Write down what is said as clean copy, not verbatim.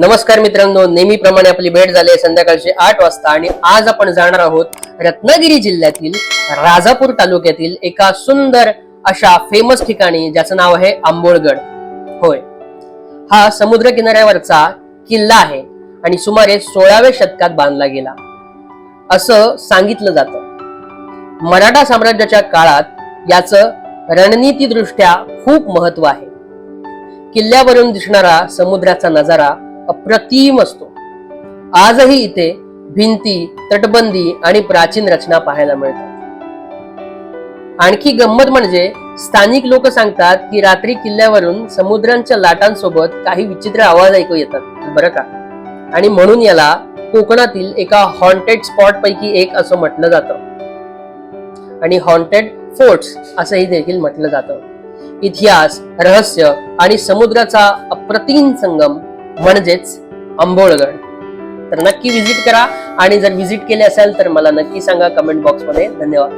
नमस्कार मित्रांनो, नेहमीप्रमाणे आपली भेट झाली आहे संध्याकाळचे 8 वाजता आणि आज आपण जाणार आहोत रत्नागिरी जिल्ह्यातील राजापूर तालुक्यातील एका सुंदर अशा फेमस ठिकाणी ज्याचं नाव आहे आंबोळगड. होय, हा समुद्र किनाऱ्यावरचा किल्ला आहे आणि सुमारे 16व्या शतकात बांधला गेला असं सांगितलं जातं. मराठा साम्राज्याच्या काळात याचं रणनीतीदृष्ट्या खूप महत्व आहे. किल्ल्यावरून दिसणारा समुद्राचा नजारा अप्रतिम असतो. आजही इथे भिंती, तटबंदी आणि प्राचीन रचना पाहायला मिळतात. आणखी गंमत म्हणजे स्थानिक लोक सांगतात की रात्री किल्ल्यावरून समुद्राच्या लाटांसोबत काही विचित्र आवाज ऐकू येतात बरं का. आणि म्हणून याला कोकणातील एका हॉन्टेड स्पॉट पैकी एक असं म्हटलं जातं आणि हॉन्टेड फोर्ट्स असंही देखील म्हटलं जातं. इतिहास, रहस्य आणि समुद्राचा अप्रतिम संगम म्हणजेच आंबोळगड. तर नक्की विजिट करा आणि जर विजिट केले असेल तर मला नक्की सांगा कमेंट बॉक्स मध्ये. धन्यवाद.